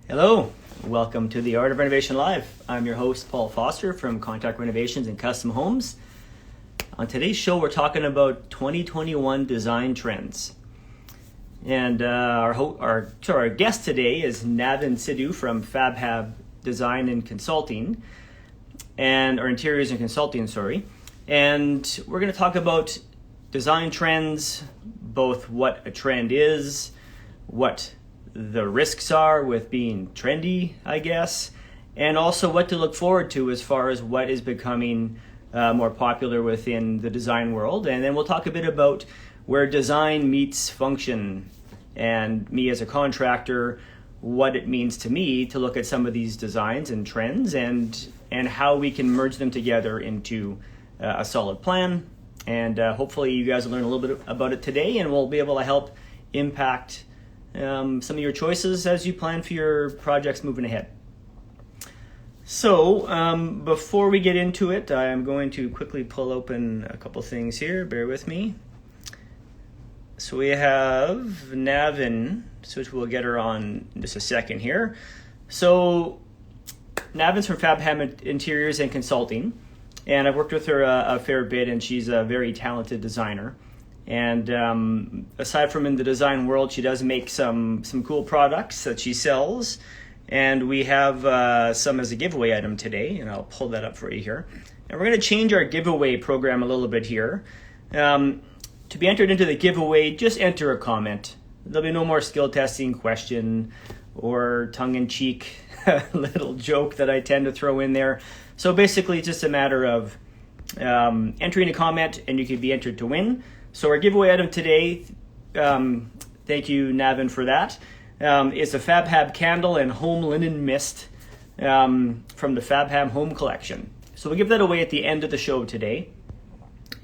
Hello, welcome to the Art of Renovation Live. I'm your host, Paul Foster from Contact Renovations and Custom Homes. On today's show, we're talking about 2021 design trends. And our guest today is Navin Sidhu from FabHab Design and Consulting, or Interiors and Consulting, sorry. And we're going to talk about design trends, both what a trend is, what the risks are with being trendy, I guess, and also what to look forward to as far as what is becoming more popular within the design world. And then we'll talk a bit about where design meets function and me as a contractor, what it means to me to look at some of these designs and trends and how we can merge them together into a solid plan. And hopefully you guys will learn a little bit about it today, and we'll be able to help impact some of your choices as you plan for your projects moving ahead. So before we get into it, I'm going to quickly pull open a couple things here. Bear with me. So we have Navin, which we'll get her on in just a second here. So Navin's from FabHab Interiors and Consulting, and I've worked with her a fair bit, and she's a very talented designer. And aside from in the design world, she does make some cool products that she sells. And we have some as a giveaway item today, and I'll pull that up for you here. And we're going to change our giveaway program a little bit here. To be entered into the giveaway, just enter a comment. There'll be no more skill testing question or tongue-in-cheek little joke that I tend to throw in there. So basically, it's just a matter of entering a comment, and you can be entered to win. So our giveaway item today, thank you, Navin, for that, is a FabHab candle and home linen mist from the FabHab home collection. So we'll give that away at the end of the show today.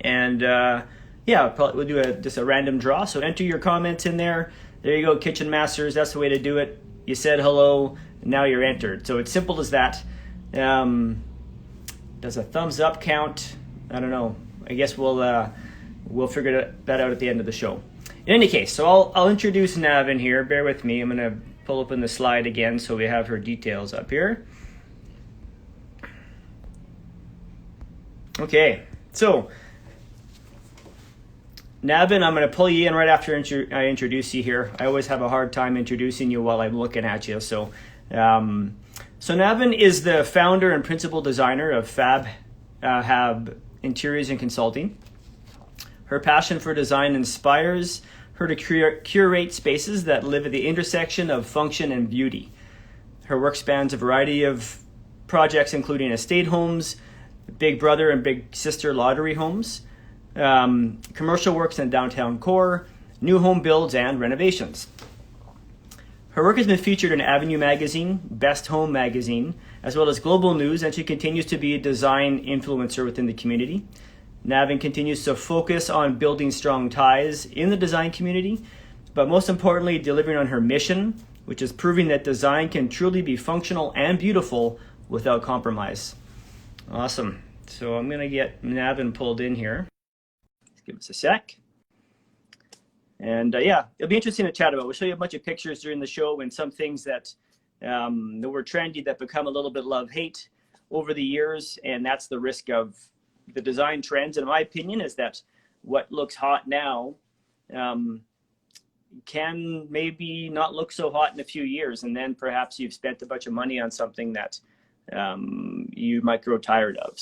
And we'll do just a random draw. So enter your comments in there. There you go, Kitchen Masters. That's the way to do it. You said hello, and now you're entered. So it's simple as that. Does a thumbs up count? I don't know. I guess we'll figure that out at the end of the show. In any case, so I'll introduce Navin here. Bear with me. I'm going to pull open the slide again so we have her details up here. Okay, so Navin, I'm going to pull you in right after I introduce you here. I always have a hard time introducing you while I'm looking at you. So Navin is the founder and principal designer of FabHab Interiors and Consulting. Her passion for design inspires her to curate spaces that live at the intersection of function and beauty. Her work spans a variety of projects, including estate homes, big brother and big sister lottery homes, commercial works in downtown core, new home builds, and renovations. Her work has been featured in Avenue Magazine, Best Home Magazine, as well as Global News, and she continues to be a design influencer within the community. Navin continues to focus on building strong ties in the design community, but most importantly, delivering on her mission, which is proving that design can truly be functional and beautiful without compromise. Awesome. So I'm going to get Navin pulled in here. Give us a sec. And it'll be interesting to chat about. We'll show you a bunch of pictures during the show and some things that were trendy that become a little bit love-hate over the years, and that's the risk of the design trends, in my opinion, is that what looks hot now can maybe not look so hot in a few years, and then perhaps you've spent a bunch of money on something that you might grow tired of.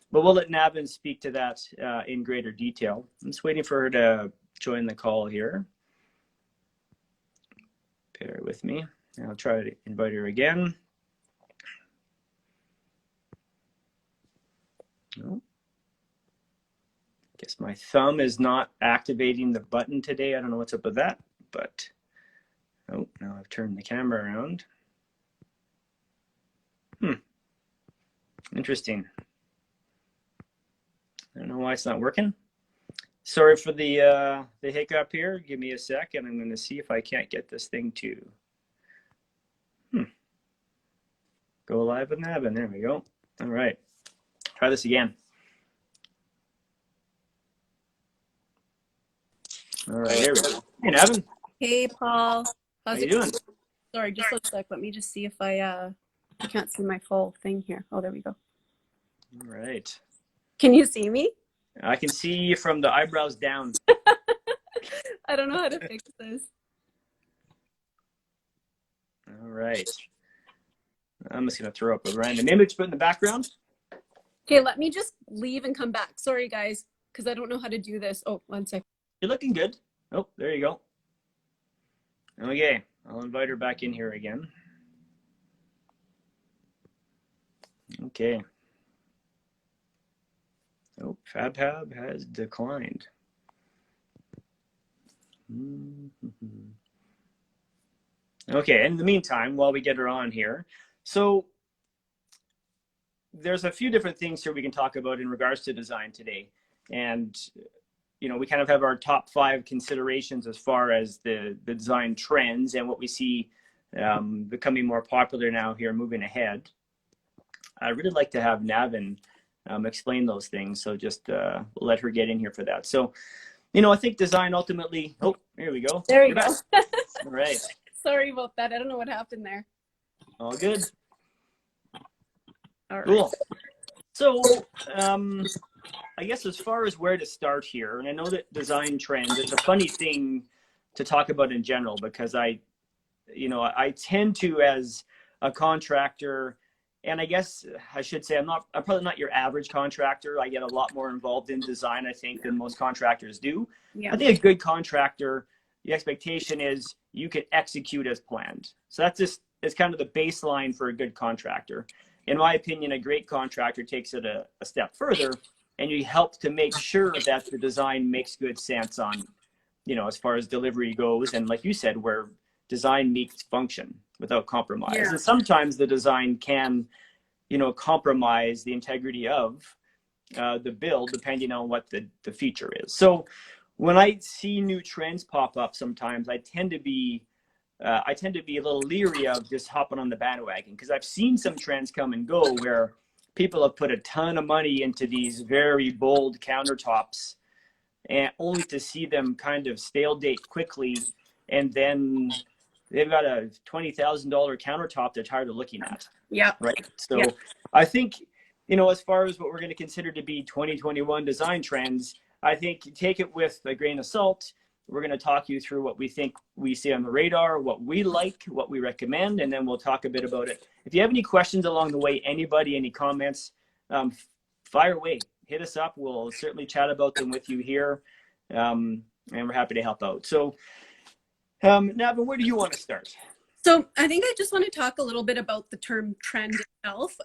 But we'll let Navin speak to that in greater detail. I'm just waiting for her to join the call here. Bear with me. I'll try to invite her again. Oh. Guess my thumb is not activating the button today. I don't know what's up with that, but now I've turned the camera around. Interesting. I don't know why it's not working. Sorry for the hiccup here. Give me a sec, and I'm going to see if I can't get this thing to go live with Navin. There we go. All right. Try this again. All right, there we go. Hey, Navin. Hey, Paul. How you doing? Sorry, just a sec. Let me just see if I can't see my full thing here. Oh, there we go. All right. Can you see me? I can see you from the eyebrows down. I don't know how to fix this. All right. I'm just going to throw up a random image put in the background. Okay, let me just leave and come back. Sorry, guys, because I don't know how to do this. Oh, 1 second. You're looking good. Oh, there you go. Okay, I'll invite her back in here again. Okay. Oh, FabHab has declined. Okay, in the meantime, while we get her on here, so there's a few different things here we can talk about in regards to design today. And, you know, we kind of have our top 5 considerations as far as the design trends and what we see becoming more popular now here moving ahead. I'd really like to have Navin explain those things. So just let her get in here for that. So, you know, I think design ultimately, oh, here we go. There you go. All right. Sorry about that. I don't know what happened there. All good. All right. Cool. So I guess as far as where to start here, and I know that design trends, it's a funny thing to talk about in general because I tend to, as a contractor, and I guess I should say I'm probably not your average contractor. I get a lot more involved in design, I think, than most contractors do. Yeah. I think a good contractor, the expectation is you can execute as planned. So that's just, it's kind of the baseline for a good contractor. In my opinion, a great contractor takes it a step further, and you help to make sure that the design makes good sense on, you know, as far as delivery goes. And like you said, where design meets function without compromise. Yeah. And sometimes the design can, you know, compromise the integrity of the build depending on what the feature is. So when I see new trends pop up, sometimes I tend to be a little leery of just hopping on the bandwagon, because I've seen some trends come and go where people have put a ton of money into these very bold countertops, and only to see them kind of stale date quickly, and then they've got a $20,000 countertop they're tired of looking at. Yeah. Right. So yeah. I think, you know, as far as what we're going to consider to be 2021 design trends, I think take it with a grain of salt. We're going to talk you through what we think we see on the radar, what we like, what we recommend, and then we'll talk a bit about it. If you have any questions along the way, anybody, any comments, fire away, hit us up. We'll certainly chat about them with you here, and we're happy to help out. So, Navin, where do you want to start? So I think I just want to talk a little bit about the term trend itself,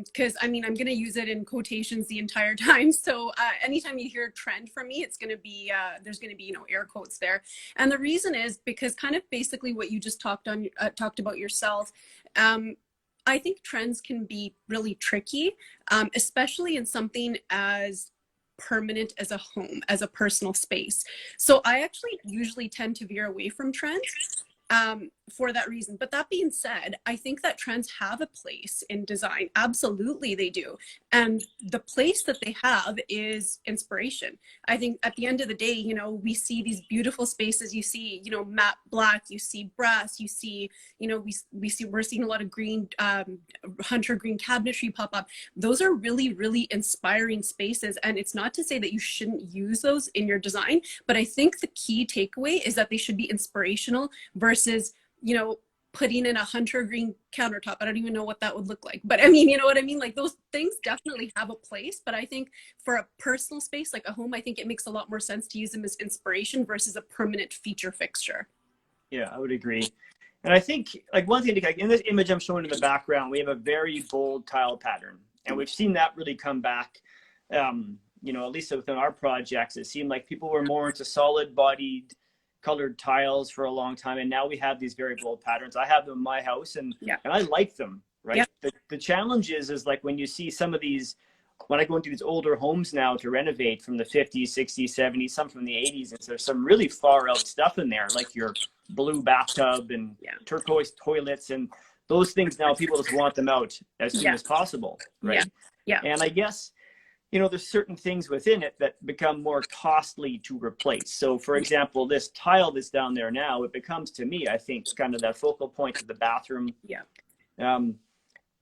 because I mean, I'm going to use it in quotations the entire time. So anytime you hear trend from me, it's going to be, there's going to be, you know, air quotes there. And the reason is because kind of basically what you just talked about yourself. I think trends can be really tricky, especially in something as permanent as a home, as a personal space. So I actually usually tend to veer away from trends for that reason. But that being said, I think that trends have a place in design. Absolutely they do. And the place that they have is inspiration. I think at the end of the day, you know, we see these beautiful spaces. You see, you know, matte black, you see brass, you see, you know, we're seeing a lot of green, hunter green cabinetry pop up. Those are really, really inspiring spaces. And it's not to say that you shouldn't use those in your design, but I think the key takeaway is that they should be inspirational versus, you know, putting in a hunter green countertop. I don't even know what that would look like, but I mean, you know what I mean? Like those things definitely have a place, but I think for a personal space, like a home, I think it makes a lot more sense to use them as inspiration versus a permanent feature fixture. Yeah, I would agree. And I think like one thing to, in this image I'm showing in the background, we have a very bold tile pattern, and we've seen that really come back. You know, at least within our projects, it seemed like people were more into solid bodied colored tiles for a long time, and now we have these very bold patterns. I have them in my house, and I like them, right? Yeah. The challenge is like when you see some of these, when I go into these older homes now to renovate from the 50s, 60s, 70s, some from the 80s, and so there's some really far out stuff in there, like your blue bathtub and turquoise toilets, and those things now people just want them out as soon as possible, right? Yeah. And I guess, you know, there's certain things within it that become more costly to replace. So for example, this tile that's down there now, it becomes, to me, I think, kind of that focal point of the bathroom. Yeah. Um,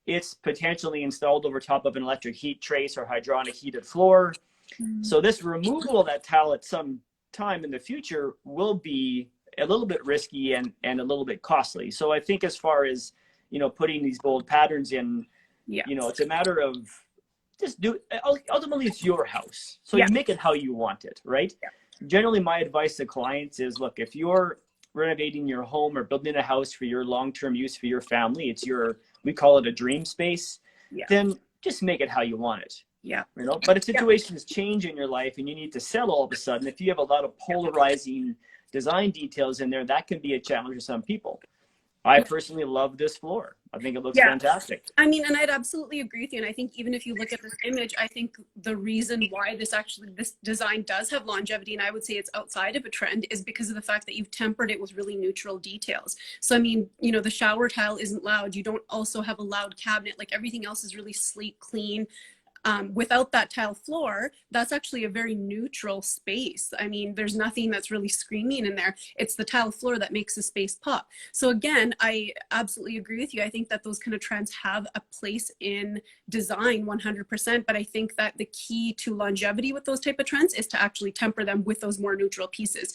it's potentially installed over top of an electric heat trace or hydronic heated floor. So this removal of that tile at some time in the future will be a little bit risky and a little bit costly. So I think as far as, you know, putting these bold patterns in, Yeah. you know, it's a matter of just ultimately it's your house. So Yeah. you make it how you want it, right? Yeah. Generally, my advice to clients is, look, if you're renovating your home or building a house for your long-term use for your family, it's your, we call it a dream space, then just make it how you want it. Yeah. You know, but if situations change in your life and you need to sell all of a sudden, if you have a lot of polarizing design details in there, that can be a challenge for some people. I personally love this floor. I think it looks fantastic. I mean, and I'd absolutely agree with you. And I think even if you look at this image, I think the reason why this design does have longevity, and I would say it's outside of a trend, is because of the fact that you've tempered it with really neutral details. So, I mean, you know, the shower tile isn't loud. You don't also have a loud cabinet. Like everything else is really sleek, clean. Without that tile floor, that's actually a very neutral space. I mean, there's nothing that's really screaming in there. It's the tile floor that makes the space pop. So again, I absolutely agree with you. I think that those kind of trends have a place in design 100%, but I think that the key to longevity with those type of trends is to actually temper them with those more neutral pieces.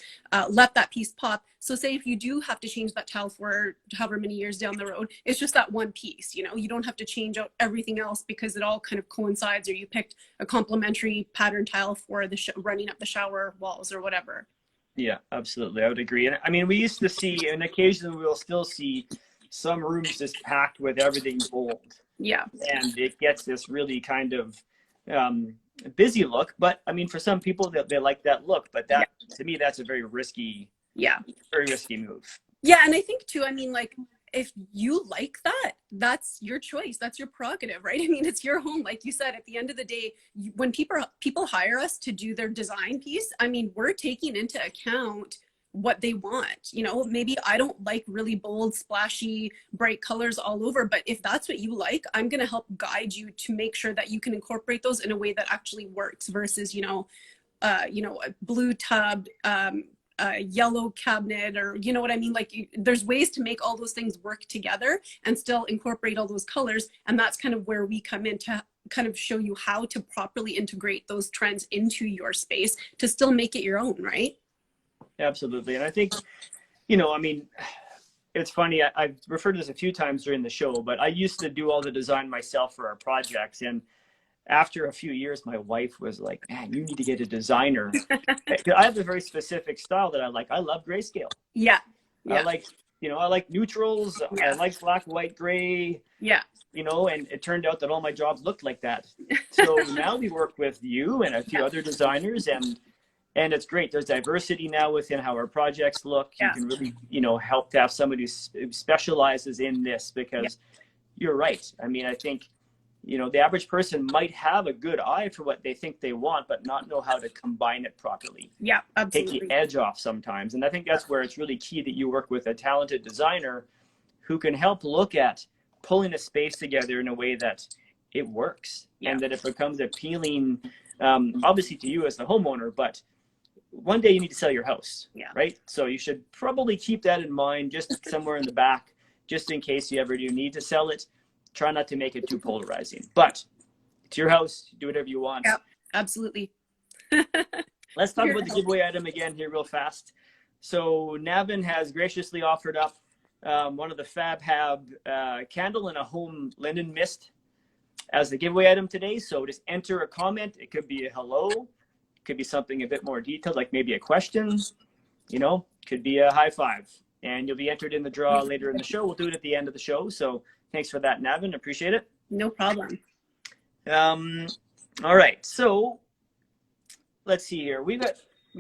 Let that piece pop. So say if you do have to change that tile for however many years down the road, it's just that one piece, you know, you don't have to change out everything else because it all kind of coincides, or you picked a complementary pattern tile for the running up the shower walls or whatever. Yeah, absolutely. I would agree. And I mean, we used to see, and occasionally we'll still see some rooms just packed with everything bold. Yeah. And it gets this really kind of busy look. But I mean, for some people, they like that look. But that, to me, that's a very risky, very risky move. Yeah. And I think too, I mean, like, if you like that, that's your choice. That's your prerogative, right? I mean, it's your home. Like you said, at the end of the day, when people hire us to do their design piece, I mean, we're taking into account what they want. You know, maybe I don't like really bold, splashy, bright colors all over, but if that's what you like, I'm going to help guide you to make sure that you can incorporate those in a way that actually works versus, a blue tub, a yellow cabinet, or you know what I mean? Like there's ways to make all those things work together and still incorporate all those colors. And that's kind of where we come in to kind of show you how to properly integrate those trends into your space to still make it your own, right? Absolutely. And I think, you know, I mean, it's funny, I've referred to this a few times during the show, but I used to do all the design myself for our projects. And after a few years, my wife was like, man, you need to get a designer. I have a very specific style that I like. I love grayscale. Yeah. I like neutrals. I like black, white, gray. Yeah. You know, and it turned out that all my jobs looked like that. So now we work with you and a few other designers, and it's great. There's diversity now within how our projects look. You can really, you know, help to have somebody who specializes in this, because you're right. I mean, I think, you know, the average person might have a good eye for what they think they want, but not know how to combine it properly. Yeah, absolutely. Take the edge off sometimes. And I think that's where it's really key that you work with a talented designer who can help look at pulling a space together in a way that it works and that it becomes appealing, obviously to you as the homeowner, but one day you need to sell your house, right? So you should probably keep that in mind, just somewhere in the back, just in case you ever do need to sell it. Try not to make it too polarizing, but it's your house. Do whatever you want. Yeah, absolutely. Let's talk about the giveaway item again here real fast. So Navin has graciously offered up one of the FabHab candle and a home linen mist as the giveaway item today. So just enter a comment. It could be a hello. It could be something a bit more detailed, like maybe a question, you know, could be a high five, and you'll be entered in the draw later in the show. We'll do it at the end of the show. So thanks for that, Navin. Appreciate it. No problem. All right. So let's see here. We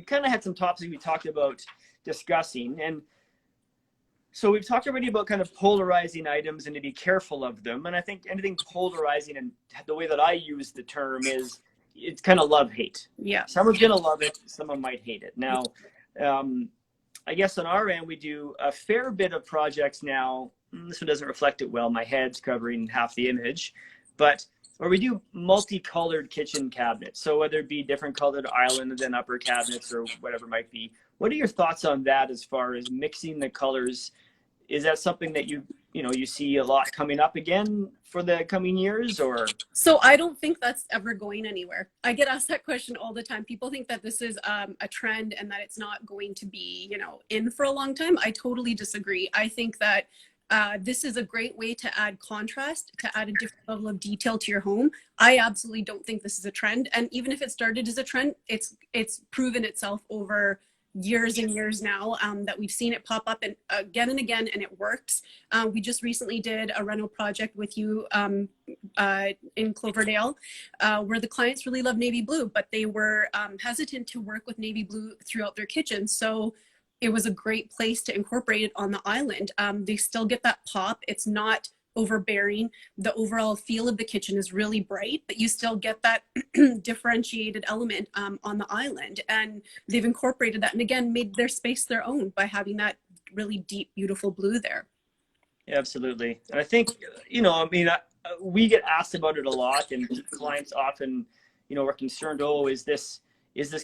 kind of had some topics we talked about discussing. And so we've talked already about kind of polarizing items and to be careful of them. And I think anything polarizing, and the way that I use the term is, it's kind of love-hate. Yeah. Someone's going to love it. Someone might hate it. Now, I guess on our end, we do a fair bit of projects now. This one doesn't reflect it well. My head's covering half the image, but or we do multicolored kitchen cabinets. So whether it be different colored island and upper cabinets or whatever it might be. What are your thoughts on that as far as mixing the colors? Is that something that you see a lot coming up again for the coming years, or? So I don't think that's ever going anywhere. I get asked that question all the time. People think that this is a trend and that it's not going to be, in for a long time. I totally disagree. I think that this is a great way to add contrast, to add a different level of detail to your home. I absolutely don't think this is a trend. And even if it started as a trend, it's proven itself over years and years now, that we've seen it pop up and again, and it works. We just recently did a reno project with you in Cloverdale, where the clients really love navy blue, but they were hesitant to work with navy blue throughout their kitchen. So it was a great place to incorporate it on the island. They still get that pop. It's not overbearing. The overall feel of the kitchen is really bright, but you still get that differentiated element on the island. And they've incorporated that and again, made their space their own by having that really deep, beautiful blue there. Yeah, absolutely. And I think, we get asked about it a lot, and clients often, are concerned, is this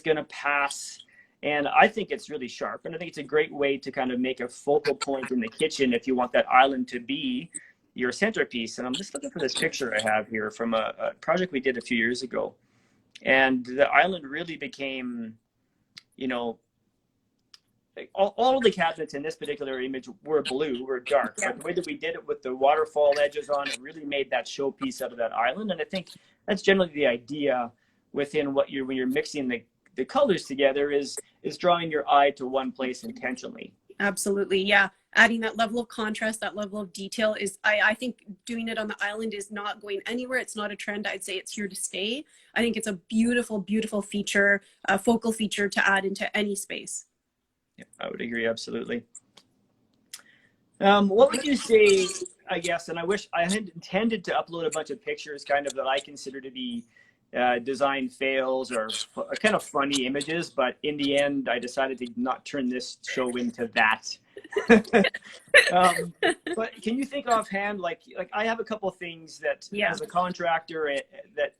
going to pass? And I think it's really sharp. And I think it's a great way to kind of make a focal point in the kitchen if you want that island to be your centerpiece. And I'm just looking for this picture I have here from a project we did a few years ago. And the island really became, all of the cabinets in this particular image were blue, were dark. Yeah. But the way that we did it with the waterfall edges on it really made that showpiece out of that island. And I think that's generally the idea within when you're mixing the colors together is drawing your eye to one place intentionally. Absolutely. Yeah. Adding that level of contrast, that level of detail is, I think doing it on the island is not going anywhere. It's not a trend. I'd say it's here to stay. I think it's a beautiful, beautiful feature, a focal feature to add into any space. Yeah, I would agree. Absolutely. What would you say, I guess, and I wish I had intended to upload a bunch of pictures kind of that I consider to be design fails or kind of funny images, but in the end I decided to not turn this show into that. But can you think offhand, like I have a couple things that as a contractor that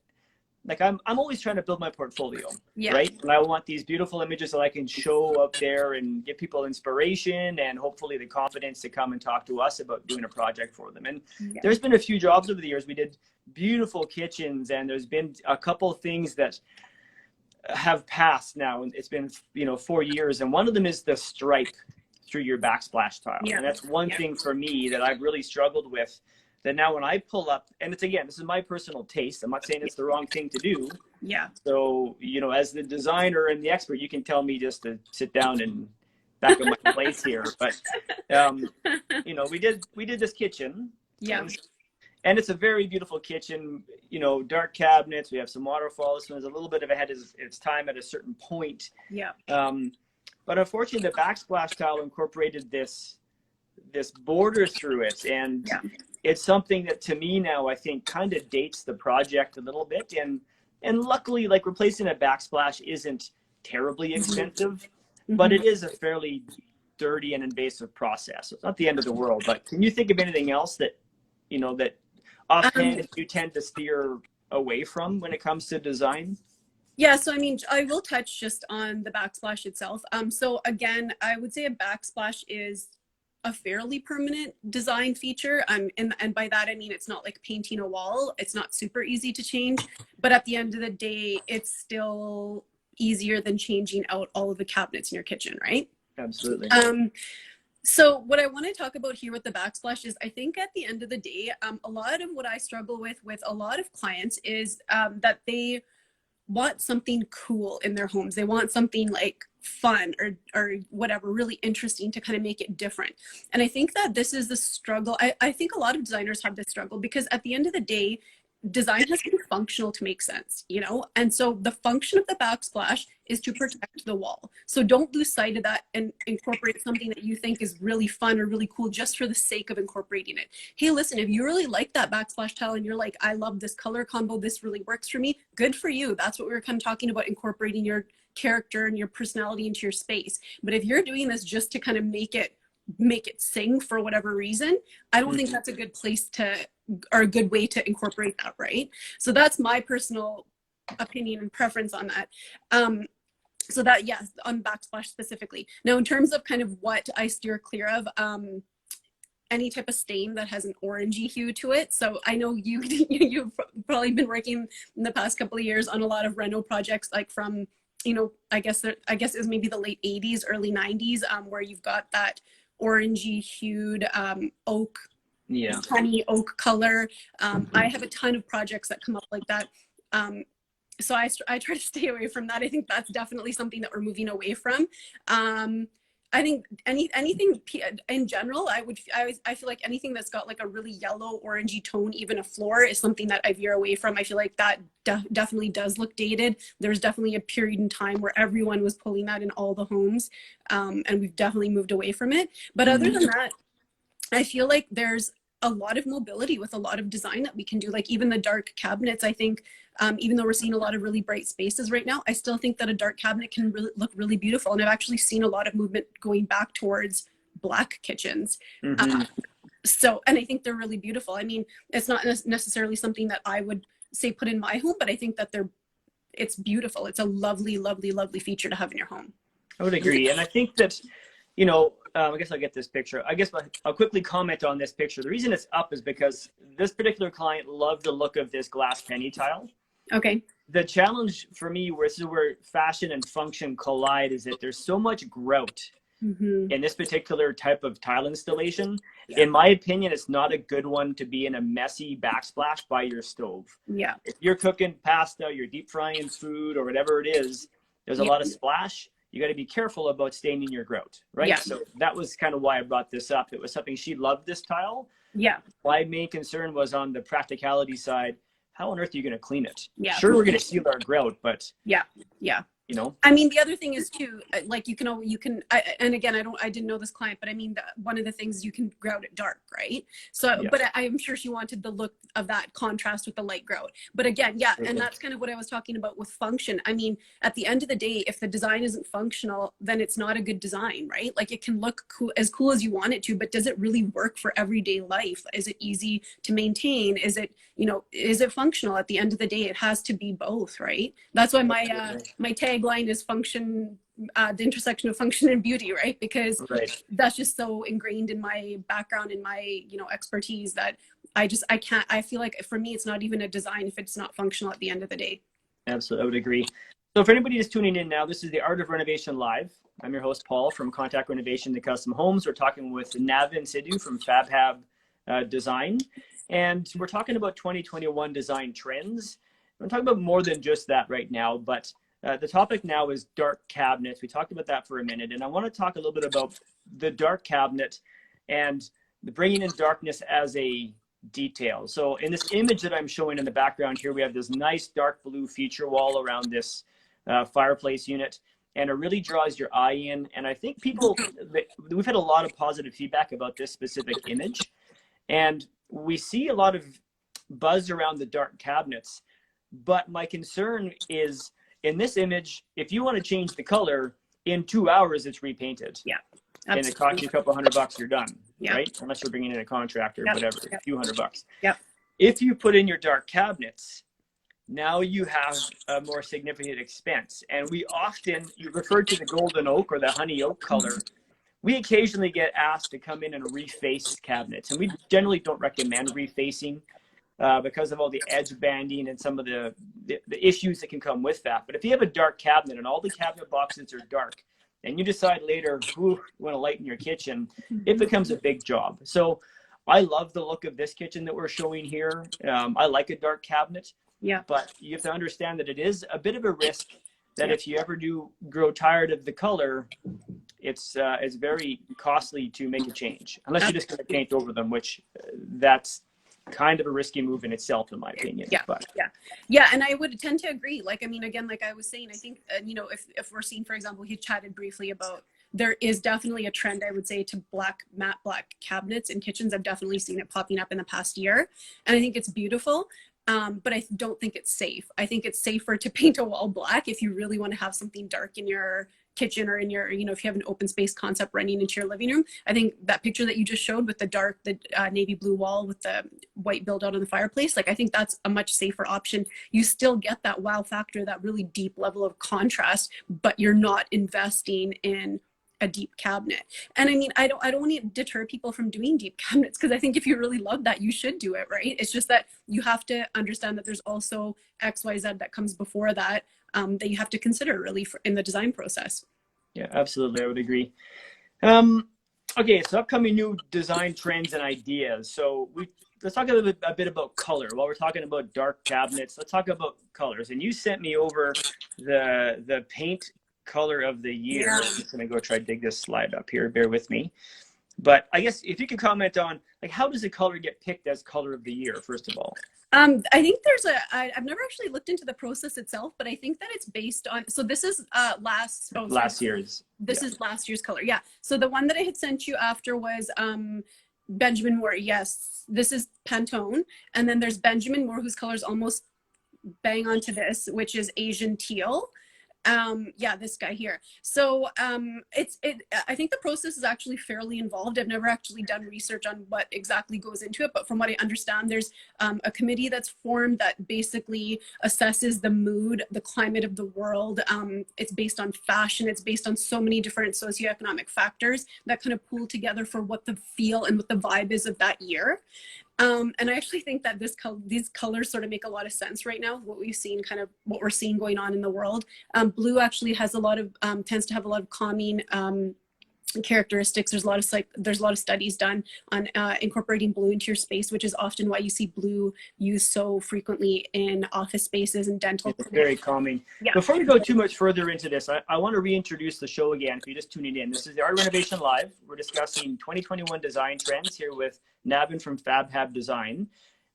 like I'm always trying to build my portfolio, right? And I want these beautiful images that I can show up there and give people inspiration and hopefully the confidence to come and talk to us about doing a project for them. And there's been a few jobs over the years. We did beautiful kitchens, and there's been a couple of things that have passed now, and it's been 4 years, and one of them is the stripe through your backsplash tile. And that's one thing for me that I've really struggled with, that now when I pull up, and it's, again, this is my personal taste, I'm not saying it's the wrong thing to do. So as the designer and the expert, you can tell me just to sit down and back up my place here, but we did this kitchen. And it's a very beautiful kitchen, dark cabinets. We have some waterfalls. So it's a little bit of ahead of its time at a certain point. But unfortunately, the backsplash tile incorporated this border through it. And it's something that to me now, I think kind of dates the project a little bit. And luckily, like, replacing a backsplash isn't terribly expensive, but it is a fairly dirty and invasive process. So it's not the end of the world. But can you think of anything else that, that offhand you tend to steer away from when it comes to design? Yeah, so I mean, I will touch just on the backsplash itself. So again, I would say a backsplash is a fairly permanent design feature. And by that, I mean, it's not like painting a wall. It's not super easy to change, but at the end of the day, it's still easier than changing out all of the cabinets in your kitchen, right? Absolutely. So what I want to talk about here with the backsplash is, I think at the end of the day, a lot of what I struggle with a lot of clients is that they want something cool in their homes. They want something like fun or whatever, really interesting to kind of make it different. And I think that this is the struggle. I think a lot of designers have this struggle because at the end of the day, design has to be functional to make sense, And so the function of the backsplash is to protect the wall. So don't lose sight of that and incorporate something that you think is really fun or really cool just for the sake of incorporating it. Hey, listen, if you really like that backsplash tile and you're like, I love this color combo, this really works for me, good for you. That's what we were kind of talking about, incorporating your character and your personality into your space. But if you're doing this just to kind of make it sing for whatever reason, I don't think that's a good place to are a good way to incorporate that, right? So that's my personal opinion and preference on that. So that, yes, on backsplash specifically. Now, in terms of kind of what I steer clear of, any type of stain that has an orangey hue to it. So I know you've probably been working in the past couple of years on a lot of reno projects, like from, you know, I guess it was maybe the late 80s, early 90s, where you've got that orangey hued oak, honey oak color. I have a ton of projects that come up like that. So I try to stay away from that. I think that's definitely something that we're moving away from. I think anything in general, I feel like anything that's got like a really yellow orangey tone, even a floor, is something that I veer away from. I feel like that definitely does look dated. There's definitely a period in time where everyone was pulling that in all the homes, and we've definitely moved away from it. But other than that, I feel like there's a lot of mobility with a lot of design that we can do. Like even the dark cabinets, I think, even though we're seeing a lot of really bright spaces right now, I still think that a dark cabinet can look really beautiful. And I've actually seen a lot of movement going back towards black kitchens. So, and I think they're really beautiful. I mean, it's not necessarily something that I would say put in my home, but I think that it's beautiful. It's a lovely, lovely, lovely feature to have in your home. I would agree. And I think that, you know, I guess I'll get this picture. I guess I'll quickly comment on this picture. The reason it's up is because this particular client loved the look of this glass penny tile. Okay. The challenge for me, where fashion and function collide, is that there's so much grout in this particular type of tile installation. In my opinion, it's not a good one to be in a messy backsplash by your stove. Yeah. If you're cooking pasta, you're deep frying food, or whatever it is, there's a lot of splash. You got to be careful about staining your grout, right? Yeah. So that was kind of why I brought this up. It was something she loved, this tile. Yeah. My main concern was on the practicality side. How on earth are you going to clean it? Yeah. Sure, we're going to seal our grout, but yeah. You know, I mean, the other thing is too, like and again, I didn't know this client, but I mean, one of the things, you can grout it dark, right? So, but I'm sure she wanted the look of that contrast with the light grout. But again, and that's kind of what I was talking about with function. I mean, at the end of the day, if the design isn't functional, then it's not a good design, right? Like it can look cool as you want it to, but does it really work for everyday life? Is it easy to maintain? Is it, is it functional? At the end of the day, it has to be both, right? That's why my tagline is function, the intersection of function and beauty, right? Because that's just so ingrained in my background, in my expertise, that I feel like for me it's not even a design if it's not functional at the end of the day. Absolutely, I would agree. So for anybody just tuning in now, this is the Art of Renovation Live. I'm your host Paul from Contact Renovation to Custom Homes. We're talking with Navin Sidhu from FabHab Design, and we're talking about 2021 design trends. We're talking about more than just that right now, but the topic now is dark cabinets. We talked about that for a minute, and I want to talk a little bit about the dark cabinet and bringing in darkness as a detail. So in this image that I'm showing in the background here, we have this nice dark blue feature wall around this fireplace unit, and it really draws your eye in. And I think we've had a lot of positive feedback about this specific image, and we see a lot of buzz around the dark cabinets. But my concern is, in this image, if you want to change the color, in 2 hours it's repainted. Yeah. Absolutely. And it costs you a couple $100, you're done. Right? Unless you're bringing in a contractor, whatever, a few $100. If you put in your dark cabinets, now you have a more significant expense. And you referred to the golden oak or the honey oak color. We occasionally get asked to come in and reface cabinets, and we generally don't recommend refacing because of all the edge banding and some of the issues that can come with that. But if you have a dark cabinet and all the cabinet boxes are dark, and you decide later, you want to lighten your kitchen, it becomes a big job. So I love the look of this kitchen that we're showing here. I like a dark cabinet, but you have to understand that it is a bit of a risk that if you ever do grow tired of the color, it's very costly to make a change, unless you're just going to paint over them, which that's kind of a risky move in itself, in my opinion. And I would tend to agree. Like, I mean, again, like I was saying, I think if we're seeing, for example, he chatted briefly about, there is definitely a trend, I would say, to matte black cabinets in kitchens. I've definitely seen it popping up in the past year, and I think it's beautiful. But I don't think it's safe. I think it's safer to paint a wall black if you really want to have something dark in your kitchen or in your, if you have an open space concept running into your living room. I think that picture that you just showed with the navy blue wall with the white build out on the fireplace, like I think that's a much safer option. You still get that wow factor, that really deep level of contrast, but you're not investing in a deep cabinet. And I mean, I don't want to deter people from doing deep cabinets, because I think if you really love that, you should do it, right? It's just that you have to understand that there's also XYZ that comes before that, that you have to consider really in the design process. Yeah, absolutely. I would agree. Okay, so upcoming new design trends and ideas. So let's talk a bit about color. While we're talking about dark cabinets, let's talk about colors. And you sent me over the paint color of the year. Yeah. I'm just gonna go try to dig this slide up here. Bear with me. But I guess if you could comment on, like, how does the color get picked as color of the year, first of all? I think I've never actually looked into the process itself, but I think that it's based on, so this is last year's. This is last year's color. Yeah. So the one that I had sent you after was Benjamin Moore. Yes. This is Pantone. And then there's Benjamin Moore, whose color is almost bang onto this, which is Asian teal. Yeah, this guy here. So I think the process is actually fairly involved. I've never actually done research on what exactly goes into it, but from what I understand, there's a committee that's formed that basically assesses the mood, the climate of the world. It's based on fashion. It's based on so many different socioeconomic factors that kind of pool together for what the feel and what the vibe is of that year. And I actually think that these colors sort of make a lot of sense right now, what we're seeing going on in the world. Blue actually has tends to have a lot of calming characteristics. There's a lot of studies done on incorporating blue into your space, which is often why you see blue used so frequently in office spaces and dental. It's very calming. Yeah. Before we go too much further into this, I want to reintroduce the show again if you're just tuning in. This is the Art of Renovation Live. We're discussing 2021 design trends here with Navin from FabHab Design.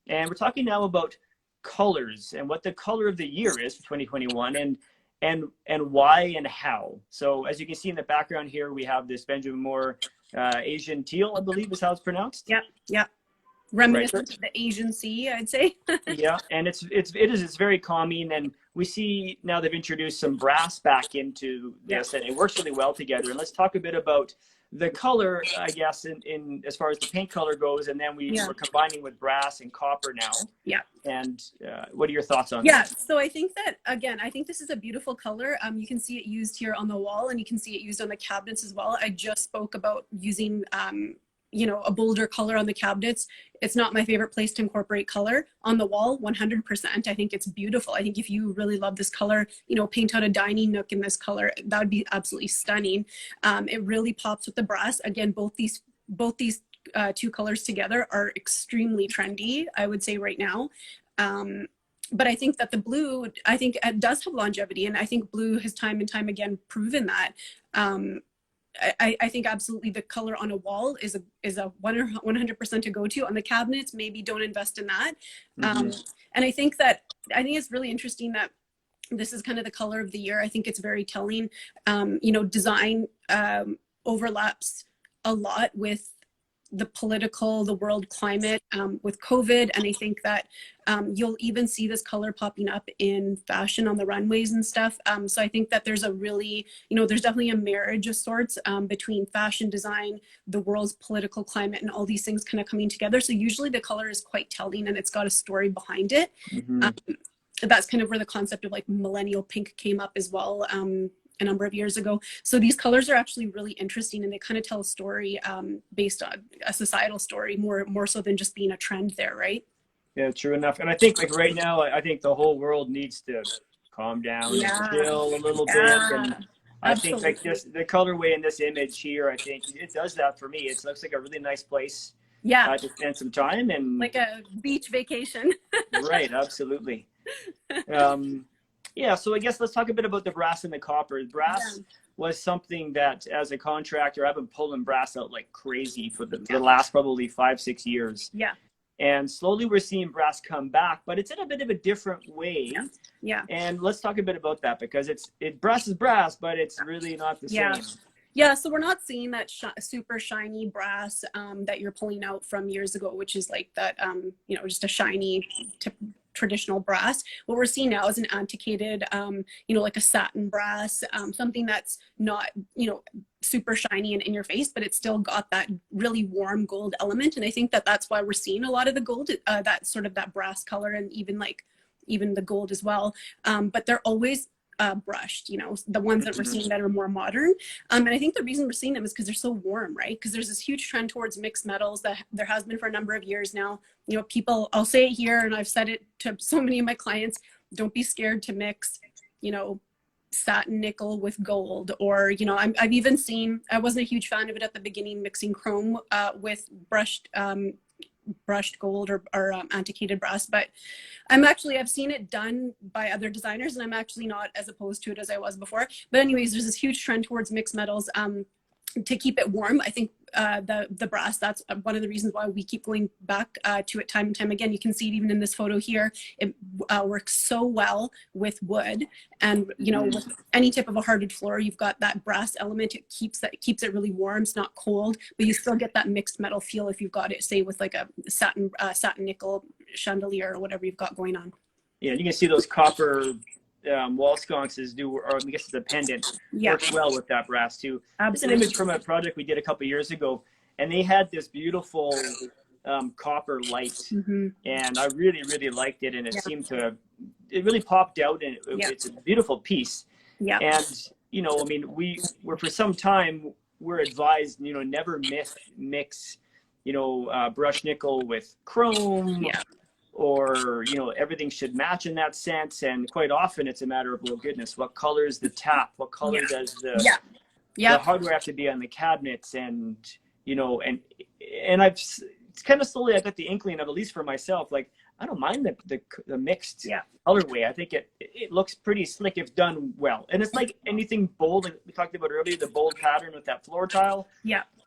And we're talking now about colors and what the color of the year is for 2021 and why and how. So as you can see in the background here, we have this Benjamin Moore Asian teal, I believe is how it's pronounced. Yep. Reminiscent of the Asian Sea, I'd say. Yeah, and it's very calming, and we see now they've introduced some brass back into this, and it works really well together. And let's talk a bit about the color, I guess, in as far as the paint color goes, and then we're combining with brass and copper now. Yeah. And what are your thoughts on that? Yeah, so I think that, again, I think this is a beautiful color. You can see it used here on the wall, and you can see it used on the cabinets as well. I just spoke about using a bolder color on the cabinets. It's not my favorite place to incorporate color. On the wall, 100%. I think it's beautiful. I think if you really love this color, paint out a dining nook in this color, that would be absolutely stunning. It really pops with the brass. Again, both these two colors together are extremely trendy, I would say right now. But I think that the blue, I think it does have longevity, and I think blue has time and time again proven that. I think absolutely the color on a wall is a 100% to go to. On the cabinets, maybe don't invest in that. And I think it's really interesting that this is kind of the color of the year. I think it's very telling. Design overlaps a lot with the world climate, with COVID. And I think that you'll even see this color popping up in fashion on the runways and stuff. So I think that there's there's definitely a marriage of sorts between fashion design, the world's political climate, and all these things kind of coming together. So usually the color is quite telling, and it's got a story behind it. That's kind of where the concept of like millennial pink came up as well. A number of years ago. So these colors are actually really interesting, and they kind of tell a story based on a societal story more so than just being a trend there, right? Yeah, true enough. And I think like right now, I think the whole world needs to calm down and chill a little bit. And I think like the colorway in this image here, I think it does that for me. It looks like a really nice place to spend some time, and like a beach vacation. Right, absolutely. Yeah, so I guess let's talk a bit about the brass and the copper. Brass was something that, as a contractor, I've been pulling brass out like crazy for the last probably 5-6 years. Yeah. And slowly we're seeing brass come back, but it's in a bit of a different way. Yeah. And let's talk a bit about that, because brass is brass, but it's really not the same. Yeah, so we're not seeing that super shiny brass that you're pulling out from years ago, which is like that, just a shiny traditional brass. What we're seeing now is an antiquated, you know, like a satin brass, something that's not, you know, super shiny and in your face, but it's still got that really warm gold element. And I think that that's why we're seeing a lot of the gold, that sort of that brass color, and even the gold as well. But they're always brushed, you know, the ones that we're seeing that are more modern. And I think the reason we're seeing them is because they're so warm, right? Because there's this huge trend towards mixed metals that there has been for a number of years now. You know, people, I'll say it here, and I've said it to so many of my clients, don't be scared to mix, you know, satin nickel with gold. Or, you know, I've even seen, I wasn't a huge fan of it at the beginning, mixing chrome with brushed gold or antiquated brass, but I've seen it done by other designers, and I'm actually not as opposed to it as I was before. But anyways, there's this huge trend towards mixed metals to keep it warm. I think the brass, that's one of the reasons why we keep going back to it time and time again. You can see it even in this photo here. It works so well with wood, and you know, with any type of a hardwood floor, you've got that brass element. It keeps it really warm. It's not cold, but you still get that mixed metal feel if you've got it, say, with like a satin nickel chandelier or whatever you've got going on. Yeah, you can see those copper wall sconces do, or I guess the pendant works well with that brass too. It's an image from a project we did a couple years ago, and they had this beautiful copper light, and I really liked it, and it seemed to, it really popped out, and it's a beautiful piece. And you know, I mean, we're for some time we're advised, you know, never mix you know, brushed nickel with chrome. Or, you know, everything should match in that sense. And quite often it's a matter of, well, goodness, what color is the tap? What color does the hardware have to be on the cabinets? And, you know, and it's kind of slowly I got the inkling of, at least for myself, like, I don't mind the mixed colorway. I think it looks pretty slick if done well. And it's like anything bold, like we talked about earlier, the bold pattern with that floor tile.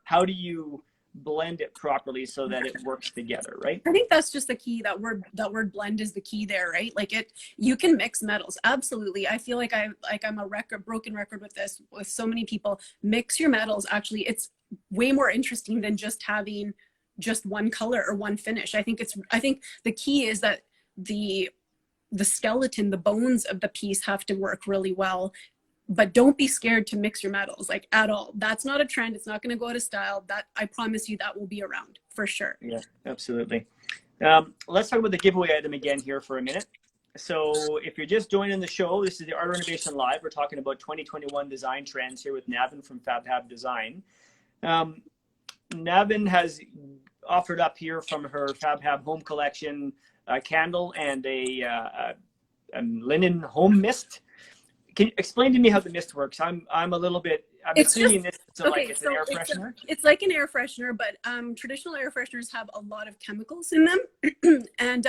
How do you blend it properly so that it works together, right? I think that's just the key. That word blend is the key there, right? Like you can mix metals, absolutely. I feel like I'm a broken record with this, with so many people. Mix your metals. Actually, it's way more interesting than just having just one color or one finish. I think the key is that the skeleton, the bones of the piece have to work really well. But don't be scared to mix your metals, like, at all. That's not a trend. It's not going to go out of style. That, I promise you, that will be around for sure. Yeah, absolutely. Let's talk about the giveaway item again here for a minute. So if you're just joining the show, this is the Art of Renovation Live. We're talking about 2021 design trends here with Navin from FabHab Design. Navin has offered up here from her FabHab home collection a candle and a linen home mist. Can you explain to me how the mist works? I'm assuming this is it's an air freshener. It's like an air freshener, but traditional air fresheners have a lot of chemicals in them. And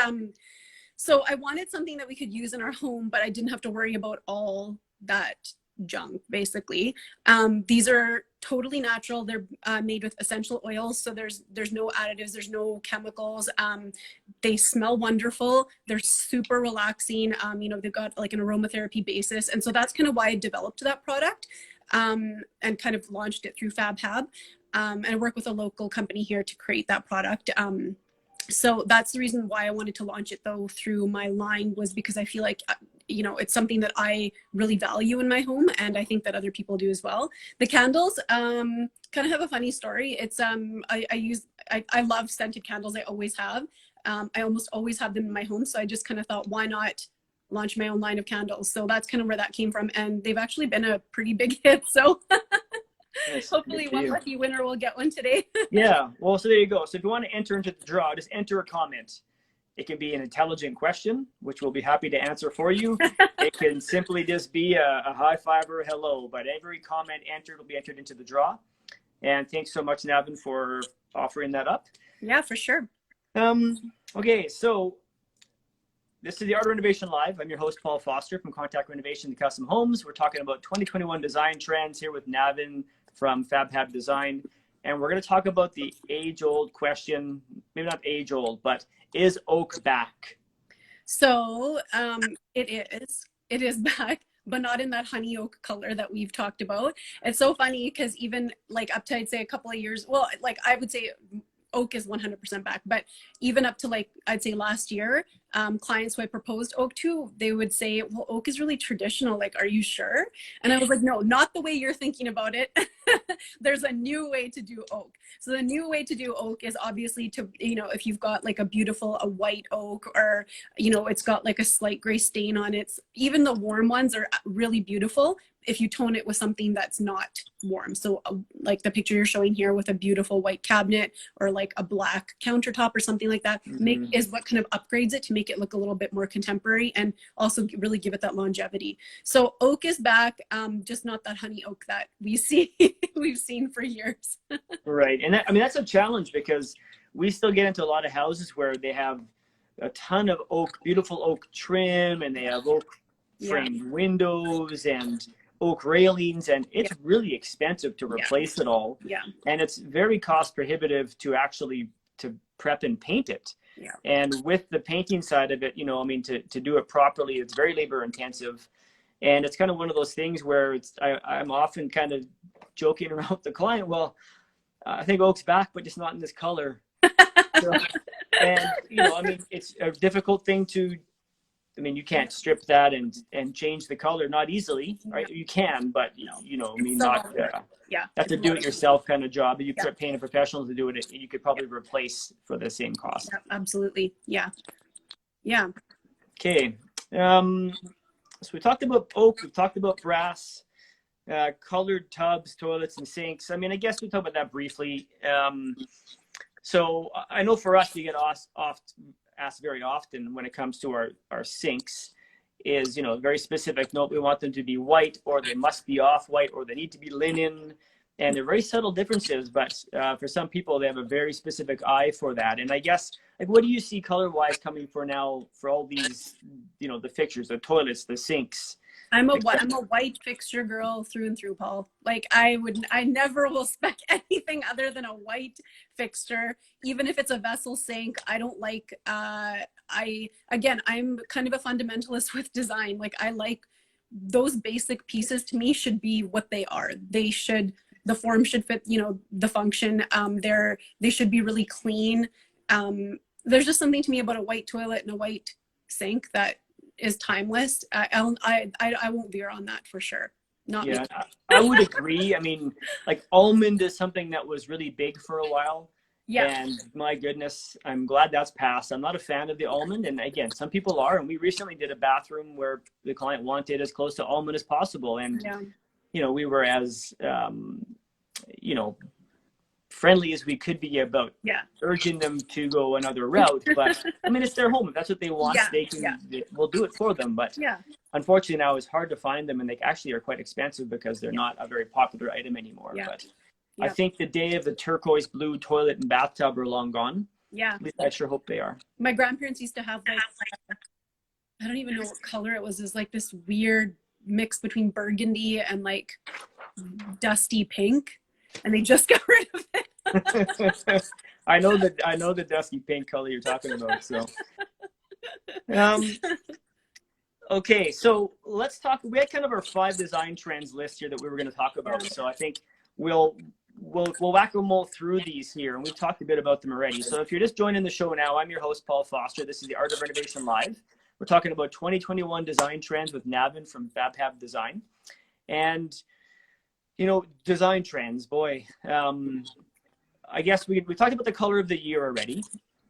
so I wanted something that we could use in our home, but I didn't have to worry about all that junk, basically. These are totally natural. They're made with essential oils, so there's no additives, there's no chemicals. They smell wonderful. They're super relaxing. You know, they've got like an aromatherapy basis, and so that's kind of why I developed that product and kind of launched it through FabHab. And I work with a local company here to create that product. So that's the reason why I wanted to launch it, though, through my line, was because I feel like, you know, it's something that I really value in my home, and I think that other people do as well. The candles kind of have a funny story. It's I love scented candles. I always have. I almost always have them in my home, so I just kind of thought, why not launch my own line of candles? So that's kind of where that came from, and they've actually been a pretty big hit. So nice. Hopefully one lucky winner will get one today. Yeah, well, so there you go. So if you want to enter into the draw, just enter a comment. It can be an intelligent question, which we'll be happy to answer for you. It can simply just be a high five or a hello, but every comment entered will be entered into the draw. And thanks so much, Navin, for offering that up. Yeah, for sure. Okay, so this is the Art of Renovation Live. I'm your host, Paul Foster from Contact Renovation and Custom Homes. We're talking about 2021 design trends here with Navin from FabHab Design. And we're going to talk about the age-old question, maybe not age-old, but is oak back? So it is back, but not in that honey oak color that we've talked about. It's so funny because even like up to, I'd say, a couple of years, well, like I would say oak is 100% back, but even up to like, I'd say last year, clients who I proposed oak to, they would say, well, oak is really traditional. Like, are you sure? And I was like, no, not the way you're thinking about it. There's a new way to do oak. So the new way to do oak is obviously to, you know, if you've got like a white oak, or, you know, it's got like a slight gray stain on it. Even the warm ones are really beautiful if you tone it with something that's not warm. So like the picture you're showing here with a beautiful white cabinet, or like a black countertop or something like that, is what kind of upgrades it to make it look a little bit more contemporary, and also really give it that longevity. So oak is back, just not that honey oak that we've seen for years. Right. And that, I mean, that's a challenge, because we still get into a lot of houses where they have a ton of oak, beautiful oak trim, and they have oak framed windows and oak railings, and it's really expensive to replace it all. And it's very cost prohibitive to actually to prep and paint it. And with the painting side of it, you know, I mean, to do it properly, it's very labor intensive. And it's kind of one of those things where it's, I'm often kind of joking around with the client, well, I think oak's back, but just not in this color. So, and, you know, I mean, it's a difficult thing to, I mean, you can't strip that and change the color, not easily, right? You can, but, you know, I mean, not, that's a do-it-yourself kind of job. You could pay a professional to do it, you could probably replace for the same cost. Absolutely. Yeah. Okay. So we talked about oak, we've talked about brass, colored tubs, toilets, and sinks. I mean, I guess we talked about that briefly. So I know for us, we get asked very often when it comes to our sinks is, you know, very specific. Note, we want them to be white, or they must be off-white, or they need to be linen. And they're very subtle differences, but for some people, they have a very specific eye for that. And I guess, like, what do you see color-wise coming for now for all these, you know, the fixtures, the toilets, the sinks? I'm a white fixture girl through and through, Paul. Like, I never will spec anything other than a white fixture, even if it's a vessel sink. I don't like, I'm kind of a fundamentalist with design. Like, I like those basic pieces, to me, should be what they are. The form should fit, you know, the function. They should be really clean. There's just something to me about a white toilet and a white sink that is timeless. I won't veer on that for sure. I would agree. I mean, like, almond is something that was really big for a while. And my goodness, I'm glad that's passed. I'm not a fan of the almond. And again, some people are. And we recently did a bathroom where the client wanted as close to almond as possible. And, you know, we were as, you know, friendly as we could be about urging them to go another route. But I mean, it's their home. If that's what they want, they can, we'll do it for them. But unfortunately now it's hard to find them, and they actually are quite expensive because they're not a very popular item anymore. But I think the day of the turquoise blue toilet and bathtub are long gone. At least I sure hope they are. My grandparents used to have, like, I don't even know what color it was. It was like this weird mix between burgundy and like dusty pink, and they just got rid of it. I know the dusky pink color you're talking about. So, okay, so let's talk. We had kind of our 5 design trends list here that we were going to talk about. So I think we'll whack-a-mole through these here, and we've talked a bit about them already. So if you're just joining the show now, I'm your host, Paul Foster. This is the Art of Renovation Live. We're talking about 2021 design trends with Navin from FabHab Design. And, you know, design trends, boy, I guess we talked about the color of the year already,